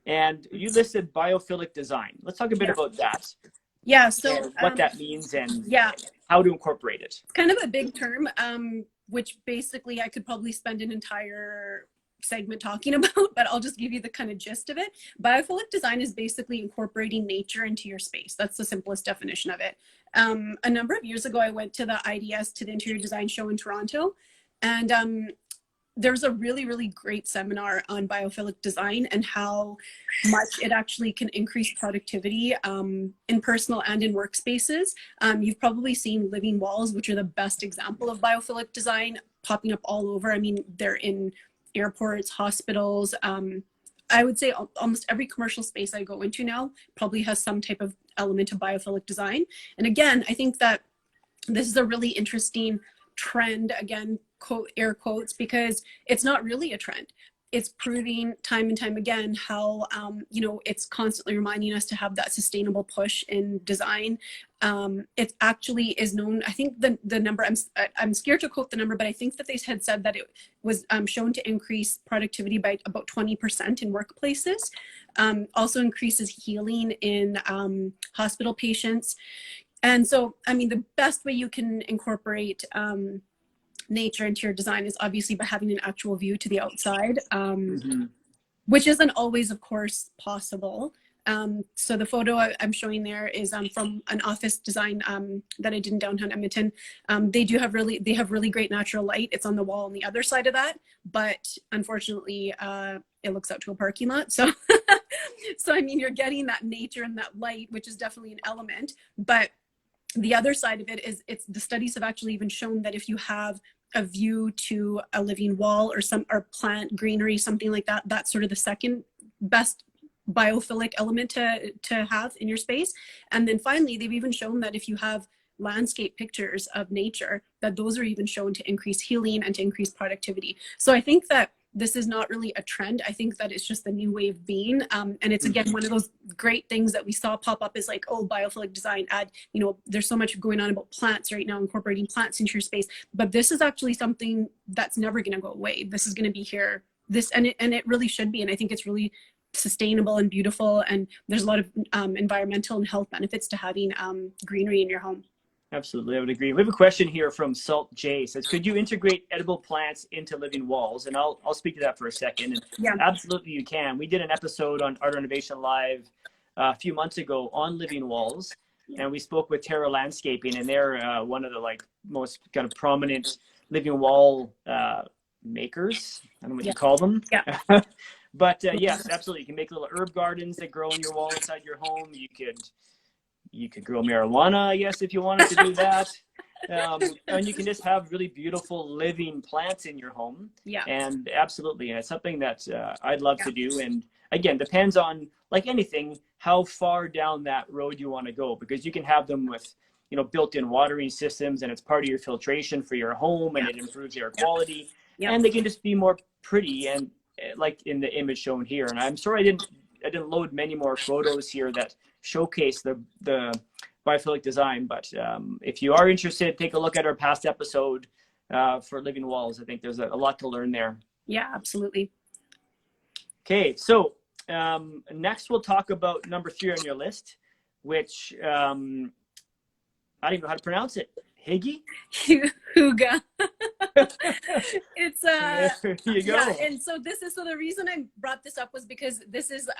and you listed biophilic design. Let's talk a bit about that. So what that means and how to incorporate it. It's kind of a big term, which basically I could probably spend an entire segment talking about, but I'll just give you the kind of gist of it. Biophilic design is basically incorporating nature into your space. That's the simplest definition of it. A number of years ago, I went to the IDS, to the Interior Design Show in Toronto, and there was a really, really great seminar on biophilic design and how much it actually can increase productivity in personal and in workspaces. You've probably seen living walls, which are the best example of biophilic design, popping up all over. I mean, they're in airports, hospitals. I would say almost every commercial space I go into now probably has some type of element of biophilic design. And again, I think that this is a really interesting trend, again, quote, air quotes, because it's not really a trend. it's proving time and time again how, you know, it's constantly reminding us to have that sustainable push in design. It actually is known, I think the number, I'm scared to quote the number, but I think that they had said that it was shown to increase productivity by about 20% in workplaces. Also increases healing in hospital patients. And so, I mean, the best way you can incorporate nature into your design is obviously by having an actual view to the outside, which isn't always, of course, possible. So the photo I'm showing there is from an office design that I did in downtown Edmonton. They have really great natural light. It's on the wall on the other side of that, but unfortunately, it looks out to a parking lot. So, so I mean, you're getting that nature and that light, which is definitely an element, but the other side of it is the studies have actually even shown that if you have a view to a living wall or plant greenery, something like that, that's sort of the second best biophilic element to have in your space. And then finally, they've even shown that if you have landscape pictures of nature, that those are even shown to increase healing and to increase productivity. So I think that this is not really a trend. I think that it's just the new way of being. And it's, again, one of those great things that we saw pop up is like, oh, biophilic design you know, there's so much going on about plants right now, incorporating plants into your space. But this is actually something that's never going to go away. This is going to be here. And it really should be. And I think it's really sustainable and beautiful. And there's a lot of environmental and health benefits to having greenery in your home. Absolutely, I would agree. We have a question here from Salt J. It says, could you integrate edible plants into living walls? And I'll speak to that for a second. And yeah, absolutely you can. We did an episode on Art of Renovation Live a few months ago on living walls. And we spoke with Terra Landscaping, and they're one of the most kind of prominent living wall makers. I don't know what you call them. Yeah. But yes, absolutely. You can make little herb gardens that grow in your wall inside your home. You could grow marijuana, I guess, if you wanted to do that. And you can just have really beautiful living plants in your home. Yeah. And absolutely. And it's something that I'd love to do. And again, depends on, like anything, how far down that road you want to go, because you can have them with, you know, built-in watering systems, and it's part of your filtration for your home, and it improves air quality. And they can just be more pretty, and like in the image shown here. And I'm sorry I didn't load many more photos here that showcase the biophilic design, but if you are interested, take a look at our past episode for living walls. I think there's a lot to learn there. Yeah, absolutely. Okay, so next we'll talk about number 3 on your list, which I don't even know how to pronounce it. Hygge? Hygge. It's there you go. Yeah, and so the reason I brought this up was because this is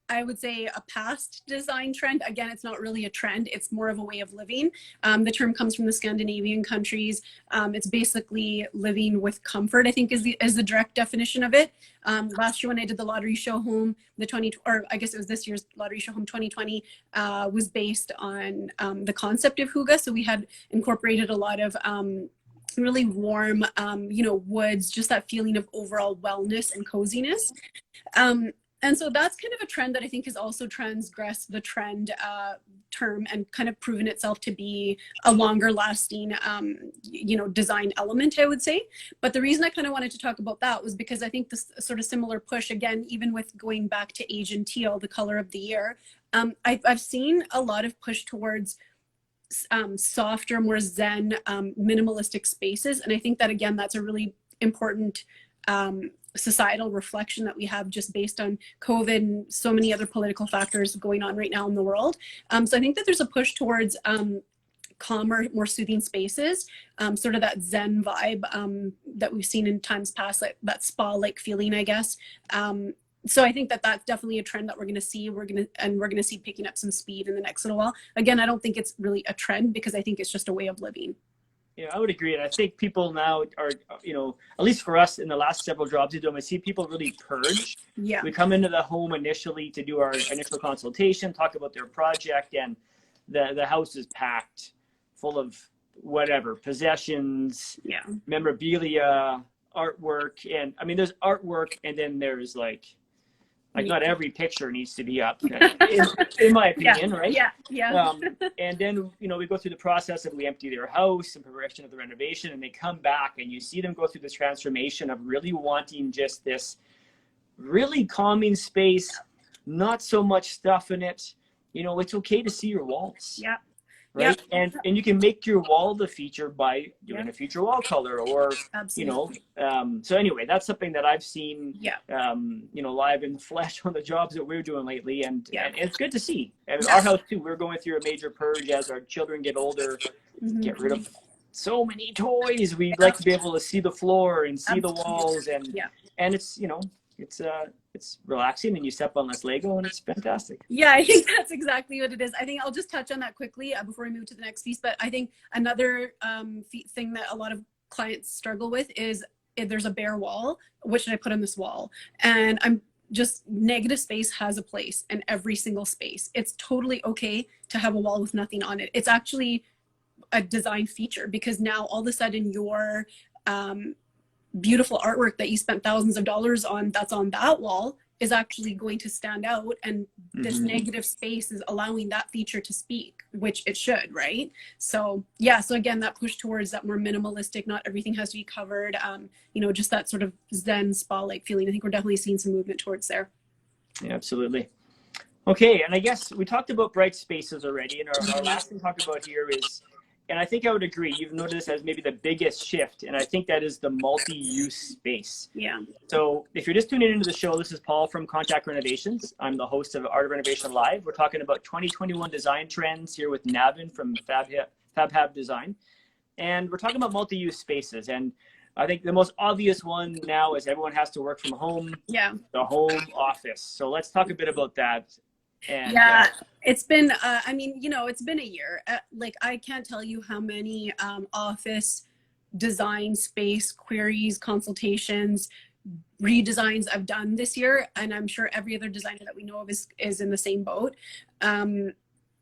I would say a past design trend. Again, it's not really a trend. It's more of a way of living. The term comes from the Scandinavian countries. It's basically living with comfort, I think is the direct definition of it. Last year when I did the lottery show home, I guess it was this year's lottery show home 2020, was based on the concept of hygge. So we had incorporated a lot of really warm, you know, woods, just that feeling of overall wellness and coziness. And so that's kind of a trend that I think has also transgressed the trend term and kind of proven itself to be a longer lasting, you know, design element, I would say. But the reason I kind of wanted to talk about that was because I think this sort of similar push, again, even with going back to Asian teal, the color of the year, I've seen a lot of push towards softer, more zen, minimalistic spaces. And I think that, again, that's a really important societal reflection that we have just based on COVID and so many other political factors going on right now in the world. So I think that there's a push towards calmer, more soothing spaces, sort of that zen vibe that we've seen in times past, like that spa-like feeling, I guess. So I think that that's definitely a trend that we're going to see. We're going to see picking up some speed in the next little while. Again, I don't think it's really a trend because I think it's just a way of living. Yeah, I would agree. And I think people now are, you know, at least for us in the last several jobs we do, I see people really purge. Yeah. We come into the home initially to do our initial consultation, talk about their project, and the house is packed full of whatever, possessions, memorabilia, artwork. And I mean, there's artwork, and then there's like Like not every picture needs to be up, in my opinion, right? Yeah. And then, we go through the process of we empty their house in preparation of the renovation, and they come back and you see them go through this transformation of really wanting just this really calming space, not so much stuff in it. It's okay to see your walls. Yeah. Right. Yep. And you can make your wall the feature by doing a feature wall color or, Absolutely. So anyway, that's something that I've seen, Yeah. Live in the flesh on the jobs that we're doing lately. And it's good to see. And Yeah. our house too, we're going through a major purge as our children get older, get rid of so many toys. We'd like to be able to see the floor and see the walls and it's, it's relaxing and you step on less Lego and it's fantastic. Yeah, I think that's exactly what it is. I think I'll just touch on that quickly before we move to the next piece. But I think another thing that a lot of clients struggle with is if there's a bare wall, what should I put on this wall? And negative space has a place in every single space. It's totally okay to have a wall with nothing on it. It's actually a design feature because now all of a sudden your beautiful artwork that you spent thousands of dollars on that's on that wall is actually going to stand out, and this negative space is allowing that feature to speak, which it should, right? So again, that push towards that more minimalistic, not everything has to be covered, just that sort of Zen spa-like feeling. I think we're definitely seeing some movement towards there. Yeah, absolutely. Okay, and I guess we talked about bright spaces already, and our last thing to talk about here is, and I think I would agree, you've noticed this as maybe the biggest shift, and I think that is the multi-use space. Yeah. So if you're just tuning into the show, this is Paul from Contact Renovations. I'm the host of Art of Renovation Live. We're talking about 2021 design trends here with Navin from FabHab Design. And we're talking about multi-use spaces. And I think the most obvious one now is everyone has to work from home. Yeah. The home office. So let's talk a bit about that. And, it's been, it's been a year. I can't tell you how many office design space queries, consultations, redesigns I've done this year. And I'm sure every other designer that we know of is in the same boat.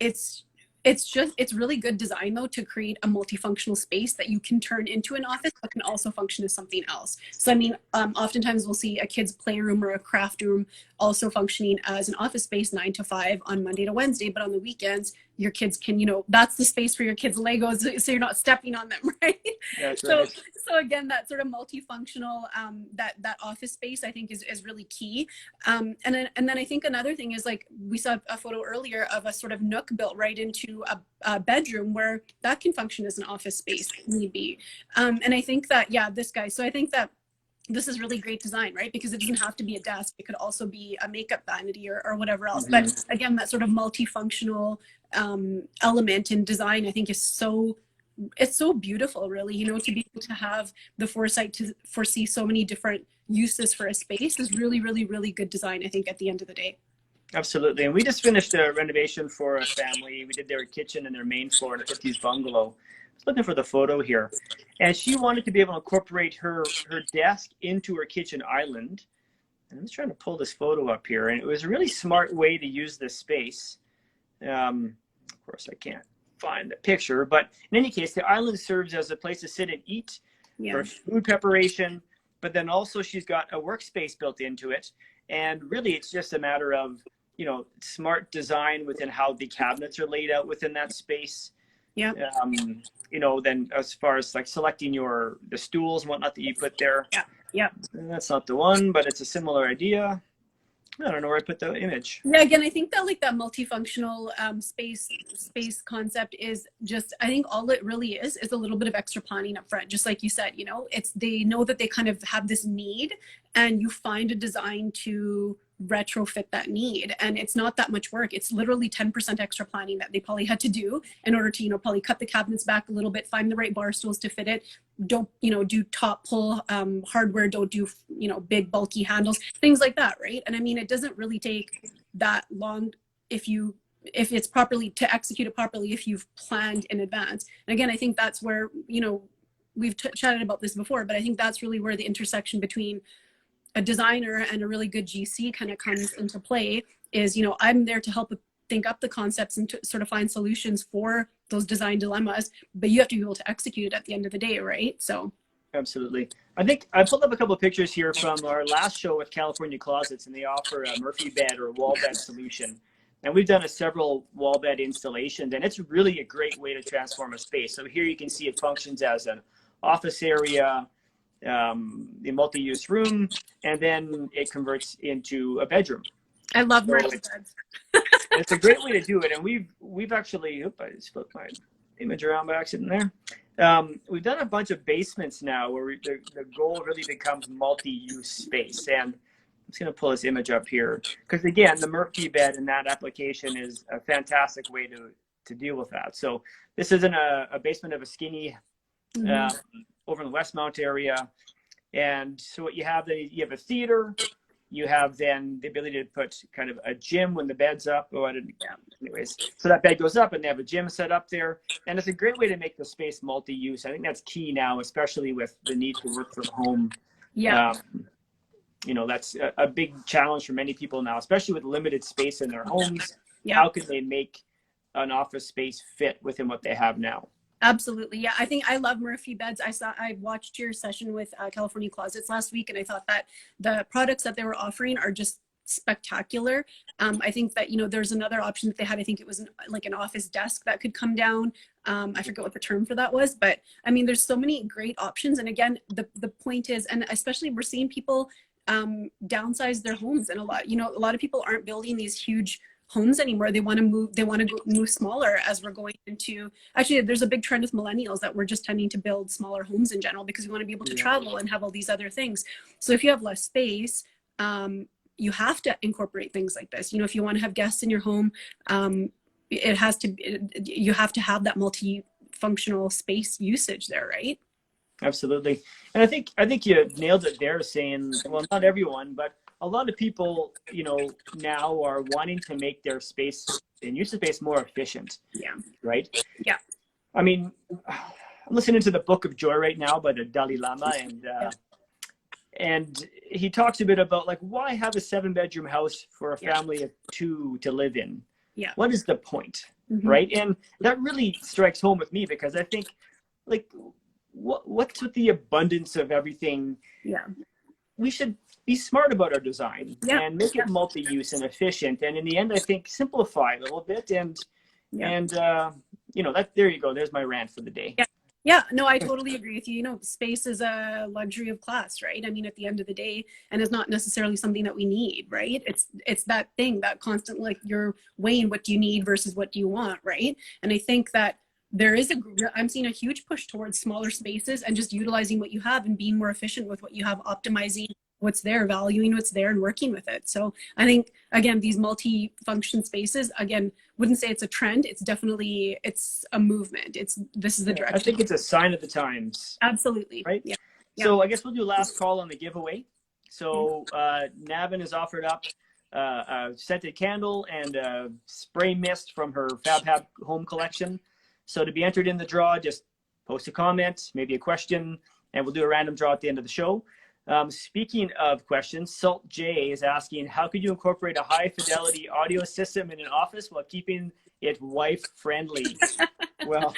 It's really good design though to create a multifunctional space that you can turn into an office but can also function as something else. So oftentimes we'll see a kid's playroom or a craft room also functioning as an office space 9 to 5 on Monday to Wednesday, but on the weekends your kids can, that's the space for your kids' Legos, so you're not stepping on them, right? That's so, right. So again, that sort of multifunctional, that office space I think is really key. And then I think another thing is we saw a photo earlier of a sort of nook built right into a bedroom where that can function as an office space if need be. And I think that, so I think that this is really great design, right? Because it doesn't have to be a desk. It could also be a makeup vanity or whatever else. But again, that sort of multifunctional element in design, I think it's so beautiful, really, to be able to have the foresight to foresee so many different uses for a space is really, really, really good design, I think, at the end of the day. Absolutely. And we just finished a renovation for a family. We did their kitchen and their main floor in a 50s bungalow. I was looking for the photo here. And she wanted to be able to incorporate her desk into her kitchen island. And I'm just trying to pull this photo up here. And it was a really smart way to use this space. Of course, I can't find the picture. But in any case, the island serves as a place to sit and eat for food preparation. But then also she's got a workspace built into it. And really, it's just a matter of, smart design within how the cabinets are laid out within that space. Yeah. Then as far as selecting the stools and whatnot that you put there. Yeah. And that's not the one, but it's a similar idea. I don't know where I put the image. Yeah, again, I think that that multifunctional space concept is just, I think all it really is a little bit of extra planning up front. Just like you said, they know that they kind of have this need and you find a design to retrofit that need, and it's not that much work. It's literally 10% extra planning that they probably had to do in order to probably cut the cabinets back a little bit, find the right bar stools to fit it, don't do top pull hardware, don't do big bulky handles, things like that, right? And it doesn't really take that long if it's properly to execute it properly, if you've planned in advance. And again, I think that's where we've chatted about this before, but I think that's really where the intersection between a designer and a really good GC kind of comes into play is, I'm there to help think up the concepts and to sort of find solutions for those design dilemmas, but you have to be able to execute it at the end of the day, right? So. Absolutely. I think I pulled up a couple of pictures here from our last show with California Closets, and they offer a Murphy bed or a wall bed solution. And we've done several wall bed installations, and it's really a great way to transform a space. So here you can see it functions as an office area, the multi-use room, and then it converts into a bedroom. I love So Murphy beds. it's a great way to do it. And we've actually, I just flipped my image around by accident there. We've done a bunch of basements now where the goal really becomes multi-use space. And I'm just going to pull this image up here because, again, the Murphy bed in that application is a fantastic way to deal with that. So this isn't a basement of a skinny over in the Westmount area. And so what you have, you have a theater. You have then the ability to put kind of a gym when the bed's up. Anyways, so that bed goes up and they have a gym set up there. And it's a great way to make the space multi-use. I think that's key now, especially with the need to work from home. Yeah. That's a big challenge for many people now, especially with limited space in their homes. Yeah. How can they make an office space fit within what they have now? Absolutely. Yeah. I think I love Murphy beds. I watched your session with California Closets last week, and I thought that the products that they were offering are just spectacular. I think that, there's another option that they had. I think it was like an office desk that could come down. I forget what the term for that was, but I mean, there's so many great options. And again, the point is, and especially we're seeing people downsize their homes, and a lot of people aren't building these huge homes anymore. They want to move smaller as we're going into, actually there's a big trend with millennials that we're just tending to build smaller homes in general because we want to be able to travel and have all these other things. So if you have less space, you have to incorporate things like this. If you want to have guests in your home, you have to have that multi-functional space usage there, right? Absolutely. And I think you nailed it there, saying, well, not everyone, but a lot of people, now are wanting to make their space and use of space more efficient. Yeah. Right? Yeah. I mean, I'm listening to the Book of Joy right now by the Dalai Lama, and he talks a bit about why have a 7-bedroom house for a family of 2 to live in? Yeah. What is the point? Right? And that really strikes home with me because I think what's with the abundance of everything? Yeah. We should be smart about our design and make it multi-use and efficient. And in the end, I think simplify a little bit and that, there you go. There's my rant for the day. Yeah. Yeah, no, I totally agree with you. Space is a luxury of class, right? I mean, at the end of the day, and it's not necessarily something that we need, right? It's that thing, that constant, you're weighing what do you need versus what do you want, right? And I think that I'm seeing a huge push towards smaller spaces and just utilizing what you have and being more efficient with what you have, optimizing what's there, valuing what's there, and working with it. So I think, again, these multi-function spaces, again, wouldn't say it's a trend. It's definitely, it's a movement. This is the direction. I think it's a sign of the times. Absolutely. Right? Yeah. So I guess we'll do last call on the giveaway. So Navin has offered up a scented candle and a spray mist from her FabHab home collection. So to be entered in the draw, just post a comment, maybe a question, and we'll do a random draw at the end of the show. Speaking of questions, Salt J is asking, how could you incorporate a high fidelity audio system in an office while keeping it wife friendly? Well,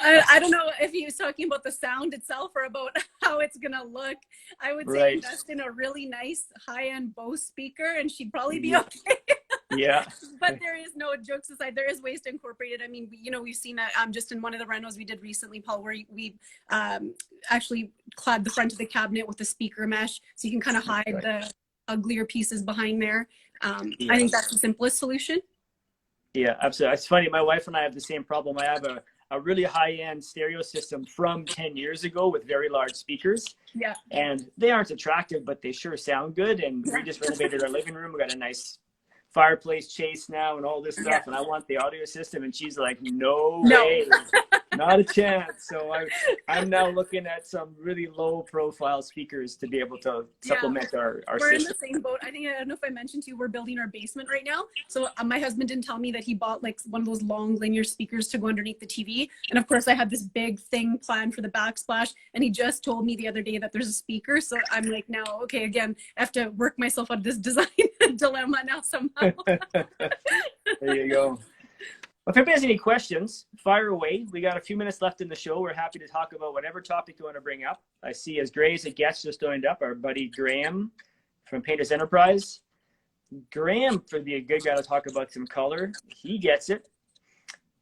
I don't know if he was talking about the sound itself or about how it's going to look. I would say invest in a really nice high-end Bose speaker and she'd probably be okay. Yeah. But there is, no jokes aside, there is ways to incorporate it. I mean, we've seen that just in one of the renos we did recently, Paul, where we actually clad the front of the cabinet with a speaker mesh so you can kind of hide the uglier pieces behind there. I think that's the simplest solution. Yeah, absolutely. It's funny. My wife and I have the same problem. I have a really high-end stereo system from 10 years ago with very large speakers. Yeah. And they aren't attractive, but they sure sound good. And we just renovated our living room. We got a nice fireplace chase now and all this stuff, and I want the audio system, and she's like, no way, not a chance. So I'm now looking at some really low profile speakers to be able to supplement our we're system. In the same boat. I don't know if I mentioned to you, we're building our basement right now. So my husband didn't tell me that he bought one of those long linear speakers to go underneath the TV, and of course I had this big thing planned for the backsplash, and he just told me the other day that there's a speaker. So I'm like, now okay, again, I have to work myself out of this design dilemma now somehow. There you go. If anybody has any questions, fire away. We got a few minutes left in the show. We're happy to talk about whatever topic you want to bring up. I see as gray as it gets just joined up, our buddy Graham from Painters Enterprise. Graham, for the good guy to talk about some color, he gets it.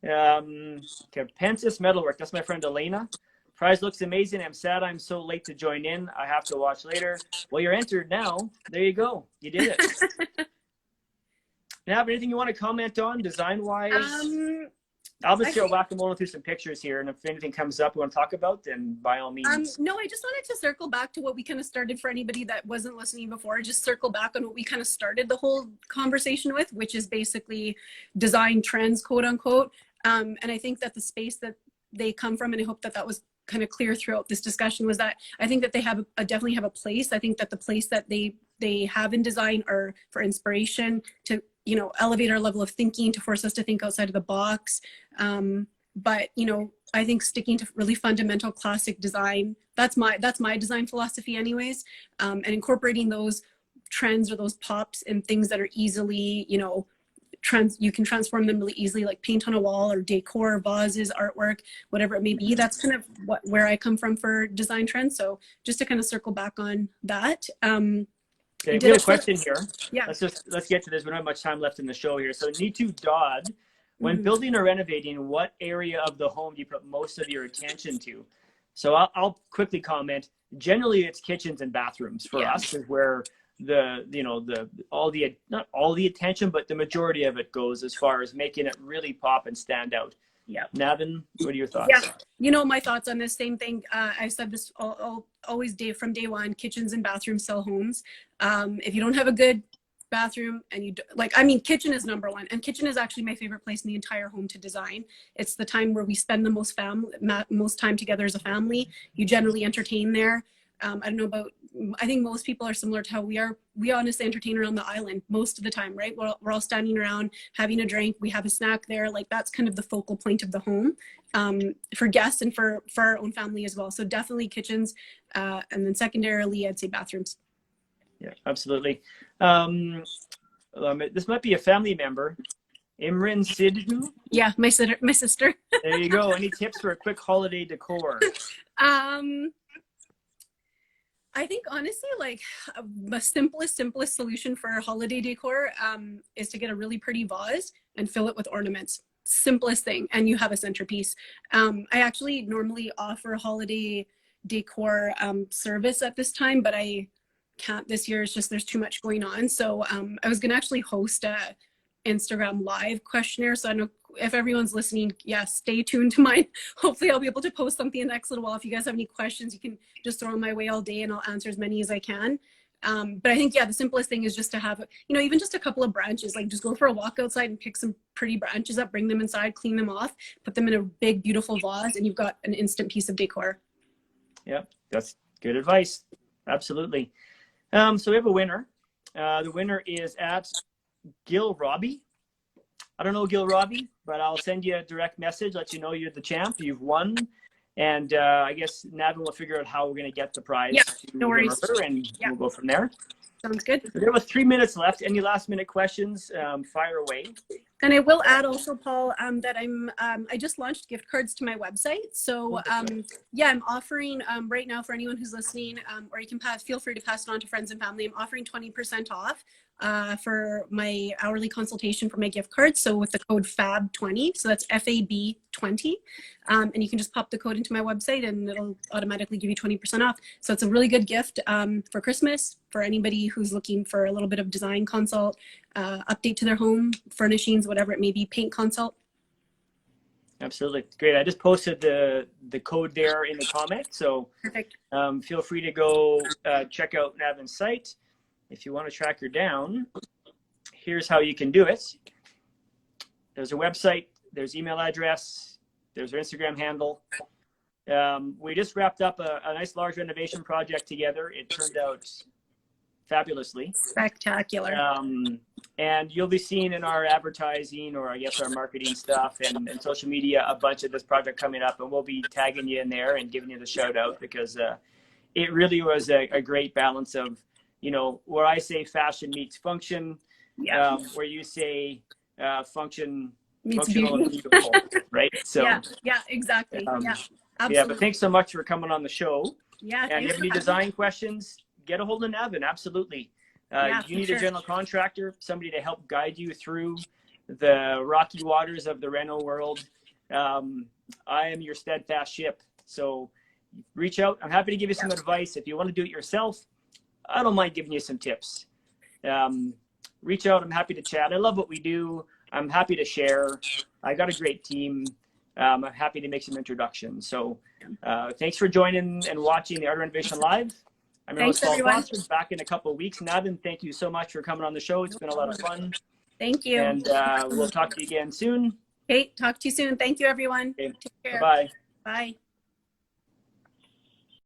Capensis Metalwork, that's my friend Elena. Prize looks amazing. I'm sad I'm so late to join in. I have to watch later. Well, you're entered now. There you go. You did it. Now, anything you want to comment on design-wise? I'll just go back and roll through some pictures here, and if anything comes up we want to talk about, then by all means. No, I just wanted to circle back to what we kind of started for anybody that wasn't listening before. Just circle back on what we kind of started the whole conversation with, which is basically design trends, quote unquote. And I think that the space that they come from, and I hope that that was kind of clear throughout this discussion, was that I think that they have definitely have a place. I think that the place that they have in design are for inspiration, to elevate our level of thinking, to force us to think outside of the box. But I think sticking to really fundamental classic design, that's my design philosophy anyways, and incorporating those trends or those pops and things that are easily you can transform them really easily, like paint on a wall or decor, vases, artwork, whatever it may be. That's kind of where I come from for design trends. So just to kind of circle back on that. Okay, we have a question here. Yeah. Let's get to this. We don't have much time left in the show here. So Nitu Dodd, when building or renovating, what area of the home do you put most of your attention to? So I'll quickly comment. Generally, it's kitchens and bathrooms for us, is where not all the attention, but the majority of it goes, as far as making it really pop and stand out. Yeah. Navin, what are your thoughts? Yeah, my thoughts on this same thing. I said this always from day one, kitchens and bathrooms sell homes. If you don't have a good bathroom and kitchen is number one, and kitchen is actually my favorite place in the entire home to design. It's the time where we spend the most time together as a family. You generally entertain there. I don't know about, I think most people are similar to how we are. We honestly entertain around the island most of the time, right? We're all standing around having a drink. We have a snack there. Like, that's kind of the focal point of the home, for guests and for our own family as well. So definitely kitchens. And then secondarily, I'd say bathrooms. Yeah, absolutely. This might be a family member. Imran Sidhu? Yeah, my sister. There you go. Any tips for a quick holiday decor? I think honestly, like, the simplest solution for holiday decor is to get a really pretty vase and fill it with ornaments. Simplest thing, and you have a centerpiece. I actually normally offer holiday decor service at this time, but I can't this year. It's just there's too much going on. So I was gonna actually host a Instagram live questionnaire. So I don't know if everyone's listening, stay tuned to mine. Hopefully I'll be able to post something in the next little while. If you guys have any questions, you can just throw them my way all day and I'll answer as many as I can. But I think, the simplest thing is just to have, even just a couple of branches, like just go for a walk outside and pick some pretty branches up, bring them inside, clean them off, put them in a big, beautiful vase, and you've got an instant piece of decor. Yep, that's good advice. Absolutely. So we have a winner. The winner is at Gil Robbie. I don't know Gil Robbie, but I'll send you a direct message, let you know you're the champ, you've won. And I guess Navin will figure out how we're going to get the prize. Yeah, no worries. And we'll go from there. Sounds good. So there was 3 minutes left. Any last minute questions? Fire away. And I will add also, Paul, that I just launched gift cards to my website. So I'm offering right now for anyone who's listening, or you can feel free to pass it on to friends and family. I'm offering 20% off for my hourly consultation for my gift cards. So with the code FAB20, so that's FAB20, and you can just pop the code into my website and it'll automatically give you 20% off. So it's a really good gift for Christmas, for anybody who's looking for a little bit of design consult, update to their home, furnishings, whatever it may be, paint consult. Absolutely. Great. I just posted the code there in the comments. So perfect. Feel free to go check out Navin's site. If you want to track her down, here's how you can do it. There's a website, there's email address, there's her Instagram handle. We just wrapped up a nice large renovation project together. It turned out fabulously. Spectacular. And you'll be seeing in our advertising, or I guess our marketing stuff and social media, a bunch of this project coming up, and we'll be tagging you in there and giving you the shout out, because it really was a great balance of, where I say fashion meets function, where you say function Meets functional and beauty. beautiful, right? So yeah, exactly. Yeah, absolutely. yeah, but thanks so much for coming on the show. Yeah, And if you have any design questions, get a hold of Navin. Absolutely. You need a general contractor, somebody to help guide you through the rocky waters of the reno world. I am your steadfast ship. So reach out. I'm happy to give you some advice. If you want to do it yourself, I don't mind giving you some tips. Reach out. I'm happy to chat. I love what we do. I'm happy to share. I got a great team. I'm happy to make some introductions. So thanks for joining and watching the Art of Renovation Live. I'm your host, Paul Foster. Back in a couple of weeks. Navin, thank you so much for coming on the show. It's been a lot of fun. Thank you. And we'll talk to you again soon. Okay, talk to you soon. Thank you, everyone. Okay. Take care. Bye-bye. Bye.